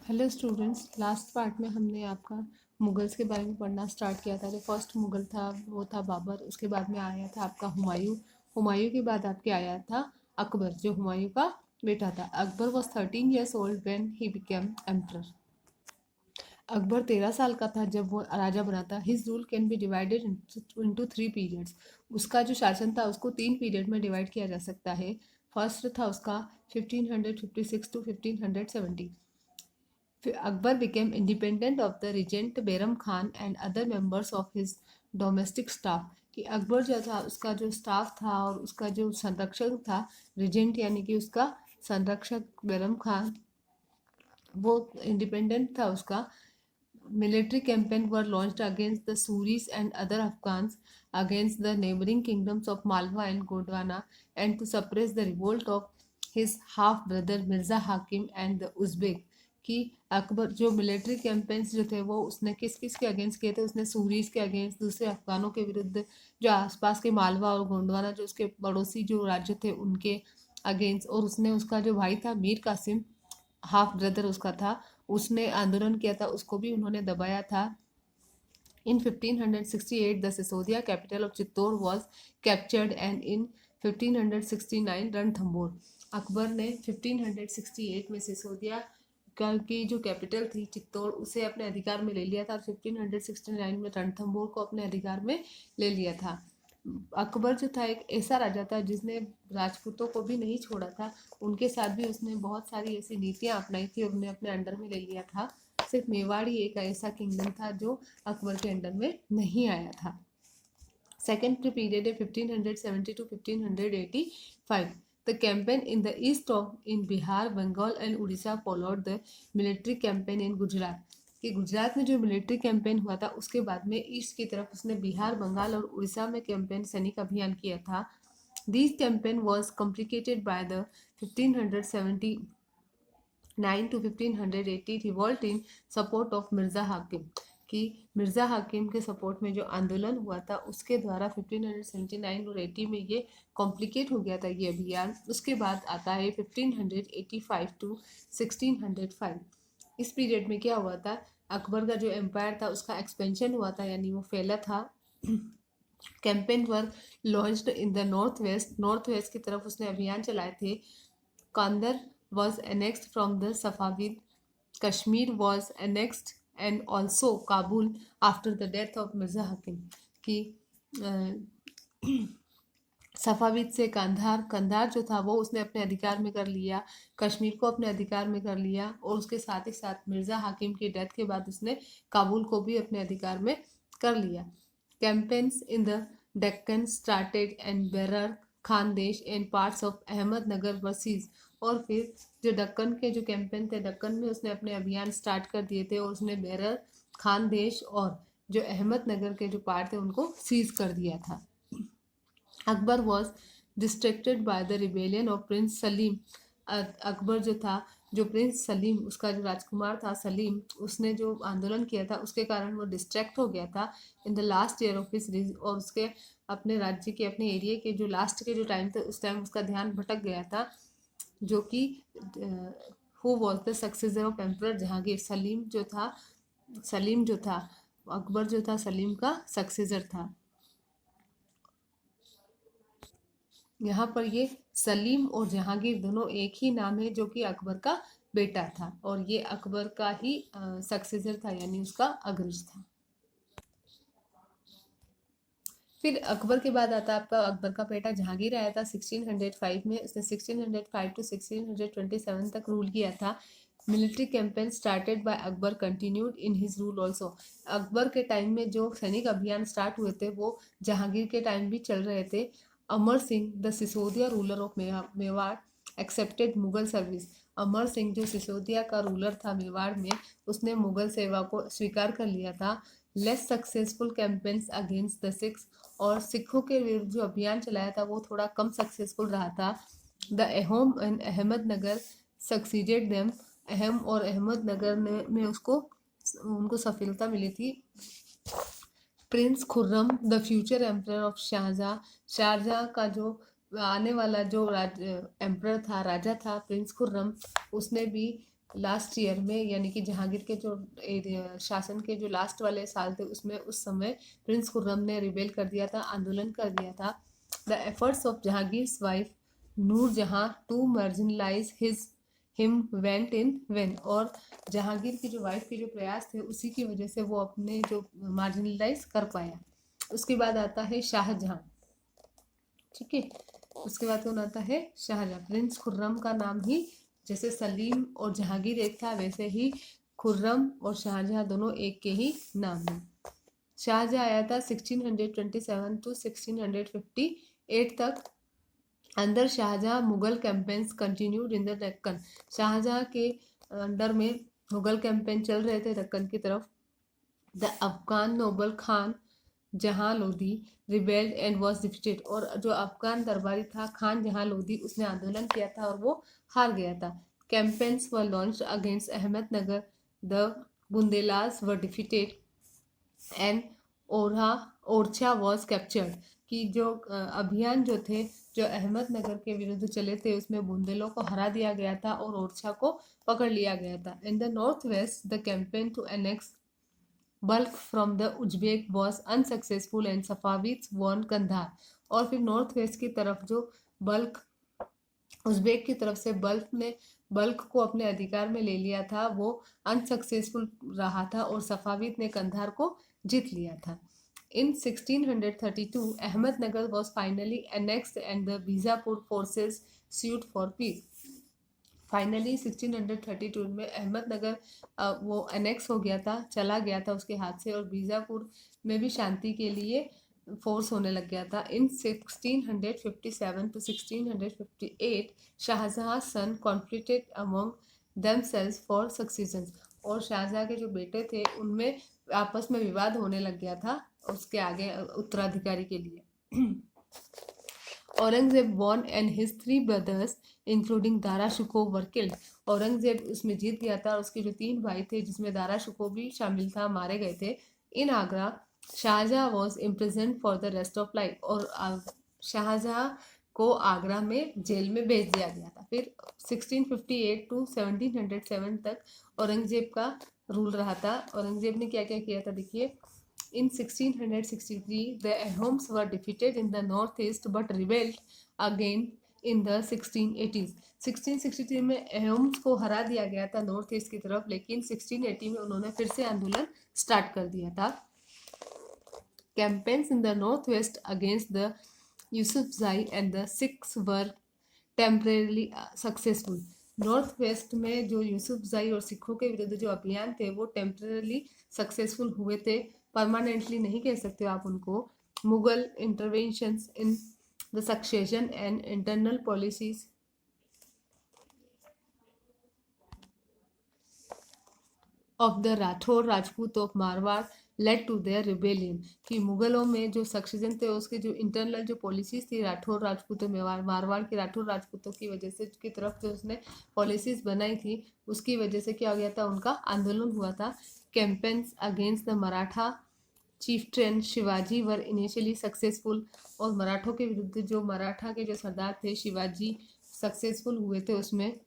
Hello students, last part में हमने आपका मुगल्स के बारे में पढ़ना स्टार्ट किया था। जो फर्स्ट मुगल था वो था बाबर। उसके बाद में आया था आपका हुमायूं। हुमायूं के बाद आपके आया था अकबर, जो हुमायूं का बेटा था। Akbar was 13 years old when he became emperor. Akbar 13 साल का था जब वो राजा बना था। His rule can be divided into 3 periods. उसका जो शासन था उसको 3 पीरियड में डिवाइड किया जा सकता है। फर्स्ट था उसका 1556 to 1570। Akbar became independent of the regent Bayram Khan and other members of his domestic staff। कि अकबर जो था उसका जो स्टाफ था और उसका जो संरक्षक था, रिजेंट यानी कि उसका संरक्षक बैरम खान, वो इंडिपेंडेंट था उसका। military campaign were launched against the Suris and other Afghans against the neighboring kingdoms of Malwa and Gondwana, and to suppress the revolt of his half brother Mirza Hakim and the Uzbek। कि अकबर जो military campaigns जो थे वो उसने किस किस के against किए थे? उसने सूरीज के अगेंस्ट, दूसरे अफगानों के विरुद्ध, जो आसपास के मालवा और गोंडवाना जो उसके पड़ोसी जो राज्य थे उनके अगेंस्ट, और उसने उसका जो भाई था मीर कासिम, हाफ ब्रदर उसका था, उसने आंदोलन किया था, उसको भी उन्होंने दबाया था। In 1568 the Sisodia capital of Chittor was captured and in 1569 Ranthambore. Akbar ने 1568 में सिसोदिया की जो कैपिटल थी चित्तौड़ उसे अपने अधिकार में ले लिया था। 1569 में रणथंभौर को अपने अधिकार में ले लिया था। अकबर जो था एक ऐसा राजा था जिसने राजपूतों को भी नहीं छोड़ा था। उनके साथ भी उसने बहुत सारी ऐसी नीतियां अपनाई थी और उन्हें अपने अंडर में ले लिया था। सिर्फ मेवाड़ ही एक ऐसा किंगडम था जो अकबर के अंडर में नहीं आया था। सेकेंड पीरियड है 1570 to 1585। The campaign in the east of in Bihar, Bengal and Odisha followed the military campaign in Gujarat। कि गुजरात में जो मिलिट्री कैंपेन हुआ था उसके बाद में ईस्ट की तरफ उसने बिहार, बंगाल और उड़ीसा में कैंपेन, सैनिक अभियान किया था। This campaign was complicated by the 1579 to 1580 revolt in support of Mirza हाकिम। कि मिर्ज़ा हाकिम के सपोर्ट में जो आंदोलन हुआ था उसके द्वारा 1579 और 80 में ये कॉम्प्लिकेट हो गया था ये अभियान। उसके बाद आता है 1585 टू 1605। इस पीरियड में क्या हुआ था? अकबर का जो एम्पायर था उसका एक्सपेंशन हुआ था, यानी वो फैला था। Campaign were launched in the north west. North west की तरफ उसने अभियान चलाए थे। Kandahar was annexed from the Safavid. Kashmir was annexed and also Kabul after the death of Mirza Hakim. की सफाविद से कंधार, कंधार जो था वो उसने अपने अधिकार में कर लिया। कश्मीर को अपने अधिकार में कर लिया और उसके साथ ही साथ मिर्जा हाकिम की डेथ के बाद उसने काबुल को भी अपने अधिकार में कर लिया। Campaigns in the Deccan started and Berar, Khandesh and parts of Ahmednagar वसीज। और फिर जो दक्कन के जो कैंपेन थे, दक्कन में उसने अपने अभियान स्टार्ट कर दिए थे और उसने बेरर, खानदेश और जो अहमदनगर के जो पार्ट थे उनको सीज कर दिया था। Akbar was distracted by the rebellion of Prince Salim. Akbar जो था, जो प्रिंस सलीम उसका जो राजकुमार था सलीम, उसने जो आंदोलन किया था उसके कारण वो डिस्ट्रैक्ट हो गया था in the last year of his. और उसके अपने राज्य के, अपने एरिया के जो लास्ट के जो टाइम थे उस टाइम उसका ध्यान भटक गया था। जो कि who was the successor of emperor Jahangir. Salim जो था अकबर जो था सलीम का सक्सेसर था। यहाँ पर ये सलीम और जहांगीर दोनों एक ही नाम है, जो कि अकबर का बेटा था और ये अकबर का ही सक्सेसर था, यानी उसका अग्रज था। फिर अकबर के बाद आता है आपका अकबर का बेटा जहांगीर आया था 1605 में। उसने 1605 टू 1627 तक रूल किया था। Military campaign started by Akbar continued in his rule also. Akbar के टाइम में जो सैनिक अभियान स्टार्ट हुए थे वो जहांगीर के टाइम भी चल रहे थे। Amar Singh the Sisodia ruler of Mewar accepted Mughal service. Amar Singh जो सिसोदिया का रूलर था मेवाड़ में, उसने मुगल सेवा को स्वीकार कर लिया था। Less successful campaigns against the Sikhs. और सिखों के विरुद्ध जो अभियान चलाया था वो थोड़ा कम सक्सेसफुल रहा था। The Ahom and Ahmadnagar succeeded them. Ahom और अहमदनगर में उसको उनको सफलता मिली थी। Prince Khurram the future emperor of Shahjahan. Shahjahan का जो आने वाला जो एम्परर था, राजा था, प्रिंस खुर्रम, उसने भी लास्ट ईयर में, यानी कि जहांगीर के जो शासन के जो लास्ट वाले साल थे उसमें उस समय प्रिंस खुर्रम ने रिबेल कर दिया था, आंदोलन कर दिया था। The efforts of Jahangir's wife Nur Jahan to marginalise him went in vain, और जहांगीर की जो वाइफ के जो प्रयास थे उसी की वजह से वो अपने जो मार्जिनलाइज कर पाया। उसके बाद आता है शाहजहां। ठीक है, उसके बाद कौन आता है? शाहजहां। प्रिंस खुर्रम का नाम ही जैसे सलीम और जहांगीर एक था, वैसे ही खुर्रम और शाहजहां दोनों एक के ही नाम हैं। शाहजहां आया था 1627 टू 1658 तक। अंदर Shahjahan Mughal campaigns continued in the Deccan. Shahjahan के अंडर में मुगल कैंपेन चल रहे थे दक्कन की तरफ। द अफगान नोबल खान जहां Lodhi rebelled and was defeated, और जो अफगान दरबारी था खान जहां लोधी, उसने आंदोलन किया था और वो हार गया था। Campaigns were launched against Ahmednagar, the Bundelas were defeated and Orchha was captured. कि जो अभियान जो थे जो अहमदनगर के विरुद्ध चले थे उसमें बुंदेलों को हरा दिया गया था और ओरछा को पकड़ लिया गया था। In the north west the campaign to annex Balkh from the Uzbek was unsuccessful and Safavids won Kandahar. और फिर नॉर्थ वेस्ट की तरफ जो बल्क उज्बेक की तरफ से बल्क को अपने अधिकार में ले लिया था, वो अनसक्सेसफुल रहा था और सफाविद ने कंधार को जीत लिया था। In 1632, Ahmednagar was finally annexed and the Bijapur forces sued for peace. Finally 1632 में अहमदनगर वो अनेक्स हो गया था, चला गया था उसके हाथ से, और बीजापुर में भी शांति के लिए फोर्स होने लग गया था। In 1657 to 1658 Shahjahan sons conflicted among themselves for succession, और शाहजहां के जो बेटे थे उनमें आपस में विवाद होने लग गया था उसके आगे उत्तराधिकारी के लिए। Aurangzeb won and his 3 brothers including Dara Shikoh were killed. Aurangzeb उसमें जीत गया था और उसके जो 3 भाई थे जिसमें दारा शिकोह भी शामिल था, मारे गए थे। In Agra Shahjahan was imprison for the rest of life, और शाहजहां को आगरा में जेल में भेज दिया गया था। फिर 1658 टू 1707 तक औरंगजेब का रूल रहा था। औरंगजेब ने क्या क्या किया था देखिए। In 1663, the Ahoms were defeated in the northeast but rebelled again in the 1680s. 1663 में अहोम्स को हरा दिया गया था नॉर्थ ईस्ट की तरफ, लेकिन 1680 में उन्होंने फिर से आंदोलन स्टार्ट कर दिया था। Campaigns in the northwest against the Yusufzai and the Sikhs were temporarily successful. North west में जो यूसुफजाई और सिखों के विरुद्ध जो अभियान थे वो टेम्परली सक्सेसफुल हुए थे, परमानेंटली नहीं कह सकते आप उनको। Mughal interventions in the succession and internal policies of the Rathore Rajput of Marwar led to their rebellion. कि मुगलों में जो सक्सेशन थे उसके जो इंटरनल जो पॉलिसीज थी राठौर राजपूतों में, मारवाड़ के राठौर राजपूतों की वजह से की तरफ जो उसने पॉलिसीज बनाई थी उसकी वजह से क्या हो गया था, उनका आंदोलन हुआ था। Campaigns against the Maratha chieftain Shivaji were initially successful, और मराठों के विरुद्ध जो मराठा के जो सरदार थे शिवाजी सक्सेसफुल हुए थे उसमें।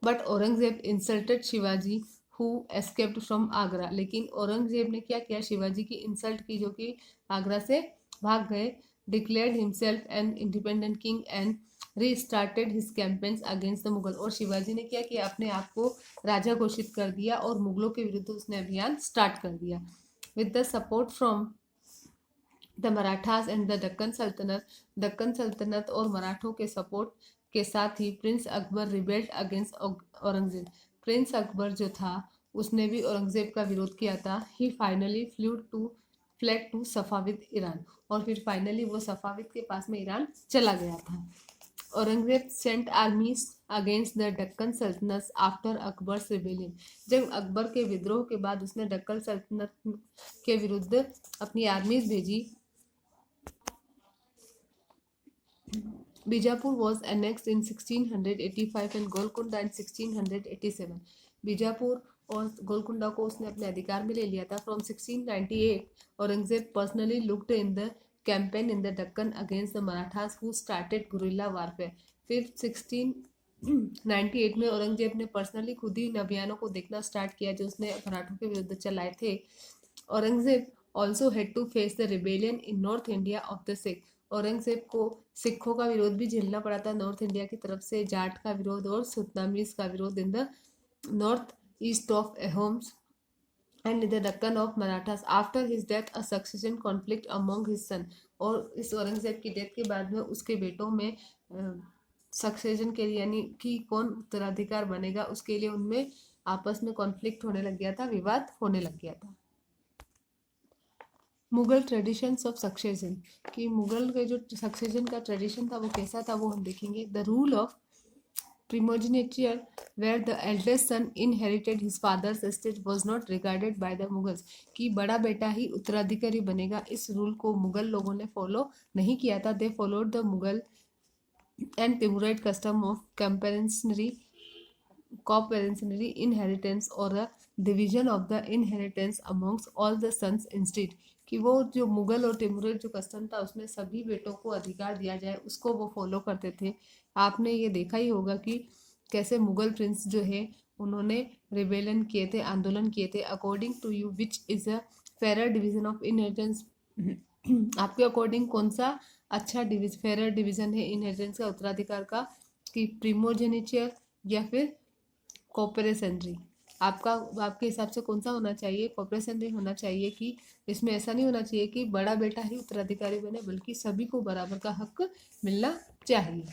But Aurangzeb insulted Shivaji who escaped from Agra. लेकिन औरंगजेब ने क्या किया, शिवाजी की इंसल्ट की जो कि आगरा से भाग गए। Declared himself an independent king and restarted his campaigns against the Mughal. और शिवाजी ने क्या किया, अपने आप को राजा घोषित कर दिया और मुगलों के विरुद्ध उसने अभियान स्टार्ट कर दिया। With the support from the Marathas and the Deccan sultanate और मराठों के सपोर्ट के साथ ही prince Akbar rebelled against Aurangzeb. Prince Akbar जो था उसने भी औरंगजेब का विरोध किया था। He finally fled to Safavid Iran, और फिर फाइनली वो सफाविद के पास में ईरान चला गया था। Aurangzeb sent armies against the Deccan Sultanate after Akbar's rebellion. जब अकबर के विद्रोह के बाद उसने दक्कन सल्तनत के विरुद्ध अपनी आर्मीज भेजी। Bijapur was annexed in 1685 and Golconda in 1687. Bijapur और गोलकुंडा को उसने अपने अधिकार में ले लिया था। From 1698 Aurangzeb personally looked in the campaign in the Deccan against the Marathas who started guerrilla warfare. फिर 98 में औरंगजेब ने पर्सनली खुद ही इन अभियानों को देखना स्टार्ट किया जो उसने मराठों के विरुद्ध चलाए थे। Aurangzeb also had to face the rebellion in north India of the Sikh. Aurangzeb को सिखों का विरोध भी झेलना पड़ा था नॉर्थ इंडिया की तरफ से, जाट का विरोध और सुतनामीज का विरोध इन the north east of Ahoms and the Deccan of Marathas. After his death, a succession conflict among his son. और इस औरंगजेब की डेथ के बाद में उसके बेटों में सक्सेशन के लिए यानी कि कौन उत्तराधिकार बनेगा उसके लिए उनमें आपस में कॉन्फ्लिक्ट होने लग गया था, विवाद होने लग गया था। मुगल ट्रेडिशंस ऑफ सक्सेशन, कि मुगल के जो सक्सेशन का ट्रेडिशन था वो कैसा था वो हम देखेंगे। The rule of primogeniture where the eldest son inherited his father's estate was not regarded by the Mughals, कि बड़ा बेटा ही उत्तराधिकारी बनेगा, इस रूल को मुगल लोगों ने फॉलो नहीं किया था। They followed the Mughal and Timurid custom of coparcenary inheritance और a division of the inheritance amongst all the sons instead, कि वो जो मुगल और तिमुरिड जो कस्टम था उसमें सभी बेटों को अधिकार दिया जाए उसको वो फॉलो करते थे। आपने ये देखा ही होगा कि कैसे मुगल प्रिंस जो है उन्होंने रिबेलियन किए थे, आंदोलन किए थे। According to you which is a fairer division of inheritance, आपके अकॉर्डिंग कौन सा अच्छा फेरर डिवीजन है इनहेरिटेंस का, उत्तराधिकार का, कि प्रीमोजेनिचर या फिर कॉपरेसनरी? आपके हिसाब से कौन सा होना चाहिए? कॉपरेसनरी होना चाहिए, कि इसमें ऐसा नहीं होना चाहिए कि बड़ा बेटा ही उत्तराधिकारी बने बल्कि सभी को बराबर का हक मिलना चाहिए।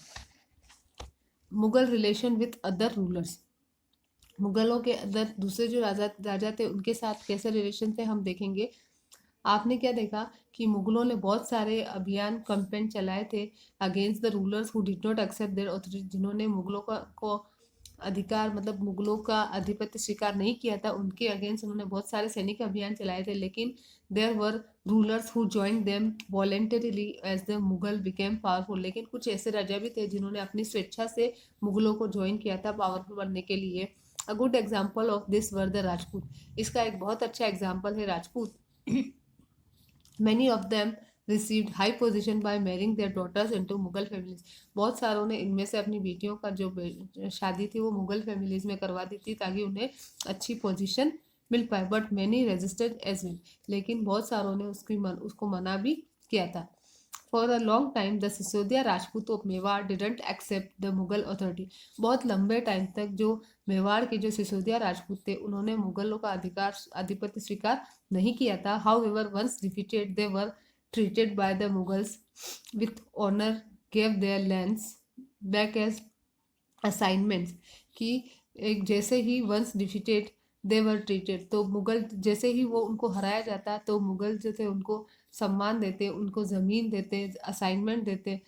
Mughal relation with other rulers, मुगलों के अदर दूसरे जो राजा थे उनके साथ कैसे रिलेशन थे हम देखेंगे। आपने क्या देखा कि मुगलों ने बहुत सारे अभियान कैंपेन चलाए थे against the rulers who did not accept their authority, जिन्होंने मुगलों को अधिकार मतलब मुगलों का आधिपत्य स्वीकार नहीं किया था, उनके अगेंस्ट उन्होंने बहुत सारे सैनिक अभियान चलाए थे। लेकिन there were rulers who join them voluntarily as the Mughal became powerful, लेकिन कुछ ऐसे राजा भी थे जिन्होंने अपनी स्वेच्छा से मुगलों को ज्वाइन किया था पावरफुल बनने के लिए। A good example of this were the Rajput, इसका एक बहुत अच्छा एग्जाम्पल है Rajput. Many of them received high position by marrying their daughters into Mughal families, बहुत सारों ने इनमें से अपनी बेटियों का जो शादी थी वो मुगल फैमिलीज में करवा दी थी ताकि उन्हें अच्छी पोजीशन मिल पाए। But many resisted as well, लेकिन बहुत सारों ने उसको मना भी किया था। For a long time the Sisodia Rajput of Mewar didn't accept the Mughal authority, बहुत लंबे टाइम तक जो मेवाड़ के जो सिसोदिया राजपूत थे उन्होंने मुगलों का आधिपत्य स्वीकार नहीं किया था। However once defeated they were treated by the Mughals with honour, gave their lands back as assignments, कि एक जैसे ही once defeated they were treated, तो मुगल जैसे ही वो उनको हराया जाता तो मुगल जो थे उनको सम्मान देते, उनको ज़मीन देते, असाइनमेंट देते।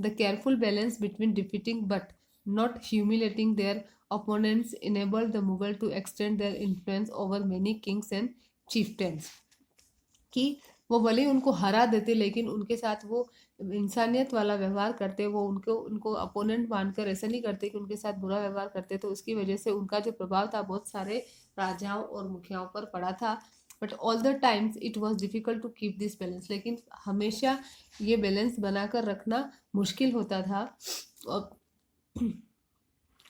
The careful balance between defeating but not humiliating their opponents enabled the Mughal to extend their influence over many kings and chieftains, कि वो भले ही उनको हरा देते लेकिन उनके साथ वो इंसानियत वाला व्यवहार करते, वो उनको अपोनेंट मानकर ऐसा नहीं करते कि उनके साथ बुरा व्यवहार करते। तो उसकी वजह से उनका जो प्रभाव था बहुत सारे राजाओं और मुखियाओं पर पड़ा था। But all the times it was difficult to keep this balance, लेकिन हमेशा ये बैलेंस बनाकर रखना मुश्किल होता था। और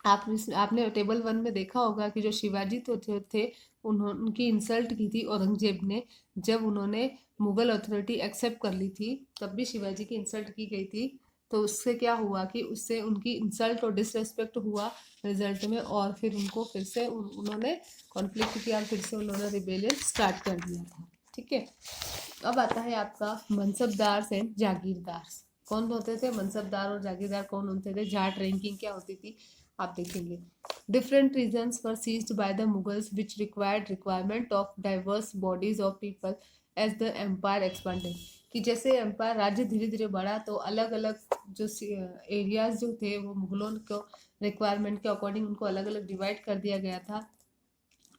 आपने टेबल 1 में देखा होगा कि जो शिवाजी तो जो थे उनकी इंसल्ट की थी औरंगजेब ने, जब उन्होंने मुगल अथॉरिटी एक्सेप्ट कर ली थी तब भी शिवाजी की इंसल्ट की गई थी। तो उससे क्या हुआ कि उससे उनकी इंसल्ट और डिसरेस्पेक्ट हुआ रिजल्ट में, और फिर उनको फिर से उन्होंने कॉन्फ्लिक्ट किया और फिर से उन्होंने रिबेलियन स्टार्ट कर दिया था। ठीक है, अब आता है आपका मनसबदार एंड जागीरदार। कौन होते थे मनसबदार और जागीरदार, कौन होते थे, जाट रैंकिंग क्या होती थी आप देखेंगे। Different regions were seized by the Mughals which requirement of diverse bodies of people as the empire expanded, कि जैसे एम्पायर राज्य धीरे धीरे बढ़ा तो अलग अलग जो एरियाज जो थे वो मुगलों को रिक्वायरमेंट के अकॉर्डिंग उनको अलग अलग डिवाइड कर दिया गया था,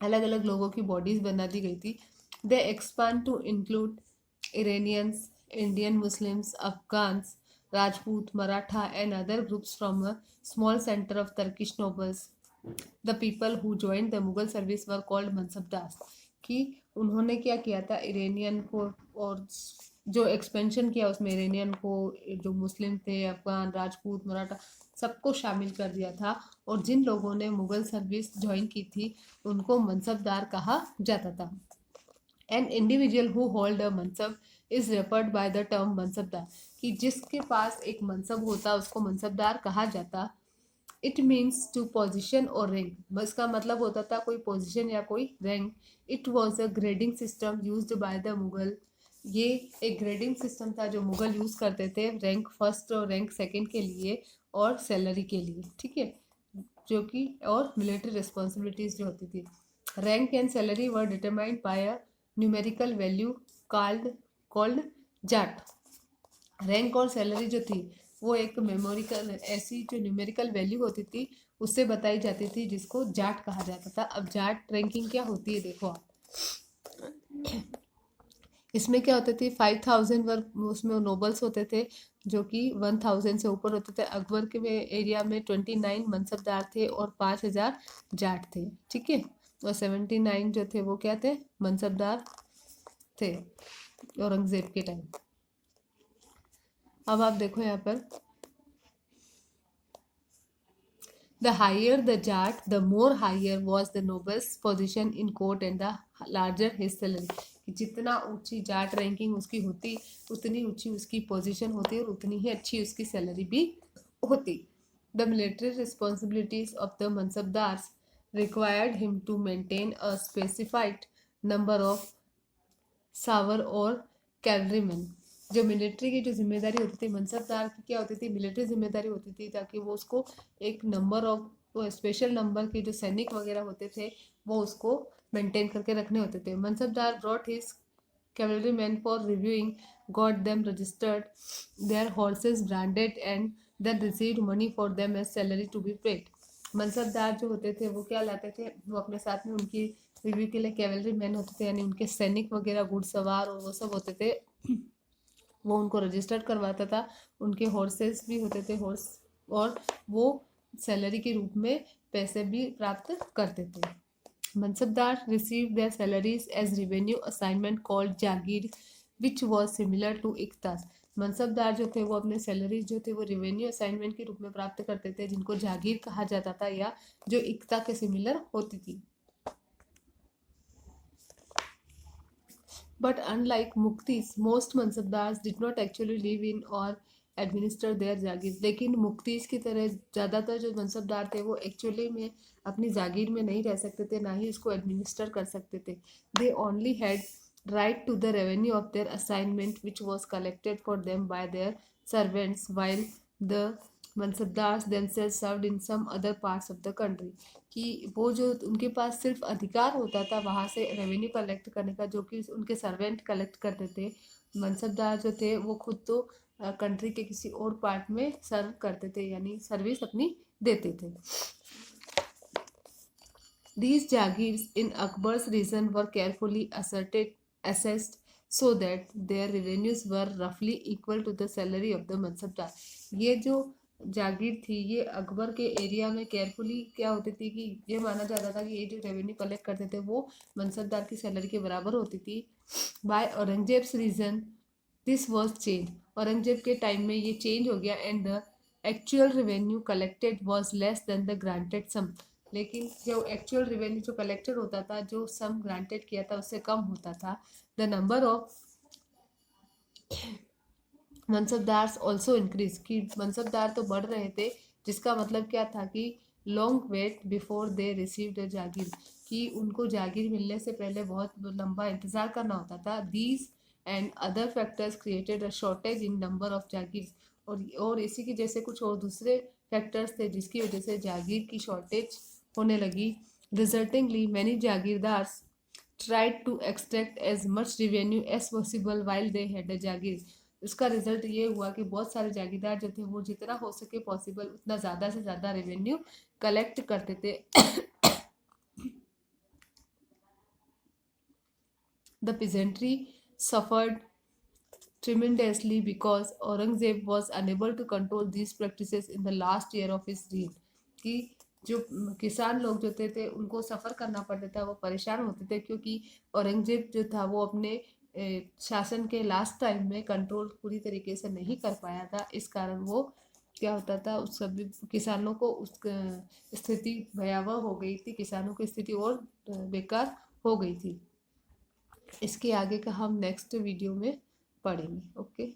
अलग अलग लोगों की बॉडीज बना दी गई थी। They expand to include Iranians, Indian Muslims, Afghans, Rajput, Maratha and other groups from a small center of Turkish nobles. The people who joined the Mughal service were called Mansabdars, कि उन्होंने क्या किया था Iranian को, और जो expansion किया उसमें इरेनियन को, जो मुस्लिम थे, अफगान, राजपूत, मराठा सबको शामिल कर दिया था, और जिन लोगों ने मुगल सर्विस ज्वाइन की थी उनको मनसबदार कहा जाता था। An individual who holds a mansab is referred by the term mansabdar, कि जिसके पास एक मनसब होता उसको मनसबदार कहा जाता। इट मीन्स टू पोजिशन और रैंक, इसका मतलब होता था कोई पोजिशन या कोई rank. It was a grading system use by the Mughal, ये एक ग्रेडिंग सिस्टम था जो मुगल यूज करते थे रैंक फर्स्ट और रैंक सेकंड के लिए और सैलरी के लिए, ठीक है, जो कि और मिलिट्री रिस्पॉन्सिबिलिटीज जो होती थी। Rank and salary were determined by a numerical value called Jat. Rank और सैलरी जो थी वो एक मेमोरिकल ऐसी जो न्यूमेरिकल वैल्यू होती थी उससे बताई जाती थी, जिसको जाट कहा जाता था। अब जाट रैंकिंग क्या होती है देखो आप, इसमें क्या होती थी 5000 वर्ग उसमें नोबल्स होते थे जो कि 1000 से ऊपर होते थे। अकबर के एरिया में 29 मनसबदार थे और 5000 जाट थे, ठीक है, और 79 जो थे वो क्या थे, मनसबदार थे औरंगजेब के टाइम। अब आप देखो यहाँ पर, the higher the jat, the more higher was the noble's position in court and the larger his salary, कि जितना ऊंची जाट रैंकिंग उसकी होती उतनी ऊंची उसकी पोजीशन होती और उतनी ही अच्छी उसकी सैलरी भी होती। The military responsibilities of the mansabdars required him to maintain a specified number of सावर और कैलरीमैन। जो मिलिट्री की जो जिम्मेदारी होती थी मनसबदार की, क्या होती थी, मिलिट्री जिम्मेदारी होती थी, ताकि वो उसको एक नंबर ऑफ स्पेशल नंबर के जो सैनिक वगैरह होते थे वो उसको मेंटेन करके रखने होते थे। Mansabdar brought his cavalrymen for reviewing, got them registered, their horses branded and then received money for them as salary to be paid। Mansabdar जो होते थे वो क्या लाते थे, वो अपने साथ में उनकी रिव्यू के लिए कैवलरी मैन होते थे, यानी उनके सैनिक वगैरह घुड़सवार और वो सब होते थे, वो उनको रजिस्टर्ड करवाता था। उनके हॉर्सेस भी होते थे हॉर्स, और वो सैलरी के रूप में पैसे भी प्राप्त करते थे। Mansabdar received their salaries as revenue assignment called Jagir which was similar to इक्तास। Mansabdar जो थे वो अपने सैलरीज जो थे वो रेवेन्यू असाइनमेंट के रूप में प्राप्त करते थे, जिनको जागीर कहा जाता था या जो इक्ता के सिमिलर होती थी। But unlike मुक्तिस, most mansabdars did not actually live in or administer their जागीर। लेकिन मुक्तिस की तरह ज़्यादातर जो मनसबदार थे वो एक्चुअली में अपनी जागीर में नहीं रह सकते थे, ना ही उसको एडमिनिस्टर कर सकते थे। They only had right to the revenue of their assignment which was collected for them by their servants, while the mansabdars themselves served in some other parts of the country। कि वो जो उनके पास सिर्फ अधिकार होता था वहाँ से रेवेन्यू कलेक्ट करने का, जो कि उनके सर्वेंट कलेक्ट करते थे। मनसबदार जो थे वो खुद तो कंट्री के किसी और पार्ट में सर्व करते थे, यानी सर्विस अपनी देते थे। These jagirs in Akbar's region were carefully assessed so that their revenues were roughly equal to the salary of the mansabdar. ये जो जागीर थी ये अकबर के एरिया में केयरफुली क्या होती थी कि ये माना जाता था कि ये जो रेवेन्यू कलेक्ट करते थे वो मनसबदार की सैलरी के बराबर होती थी। By Aurangzeb's reign this was change, Aurangzeb के टाइम में ये चेंज हो गया, and the actual revenue collected was less than the granted sum. लेकिन जो एक्चुअल रेवेन्यू जो कलेक्टेड होता था, जो सम ग्रांटेड किया था उससे कम होता था। The number of mansabdars also increase, कि मनसबदार तो बढ़ रहे थे, जिसका मतलब क्या था कि long wait before they received jagir, कि उनको जागीर मिलने से पहले बहुत लंबा इंतज़ार करना होता था। These and other factors created a shortage in number of jagir, और इसी की जैसे कुछ और दूसरे फैक्टर्स थे जिसकी वजह से जागीर की शॉर्टेज होने लगी। Resultingly many jagirdars tried to extract as much revenue as possible while they had a jagir. इसका रिजल्ट ये हुआ कि बहुत सारे जागीरदार जो थे वो जितना हो सके पॉसिबल उतना ज़्यादा से ज़्यादा रेवेन्यू कलेक्ट करते थे। The peasantry suffered tremendously because Aurangzeb was unable to control these practices in the last year of his reign। कि जो किसान लोग जो थे उनको सफ़र करना पड़ता था, वो परेशान होते थे, क्योंकि औरंगजेब जो था वो अपने शासन के लास्ट टाइम में कंट्रोल पूरी तरीके से नहीं कर पाया था। इस कारण वो क्या होता था, उस सभी किसानों को उस स्थिति भयावह हो गई थी, किसानों की स्थिति और बेकार हो गई थी। इसके आगे का हम नेक्स्ट वीडियो में पढ़ेंगे। ओके।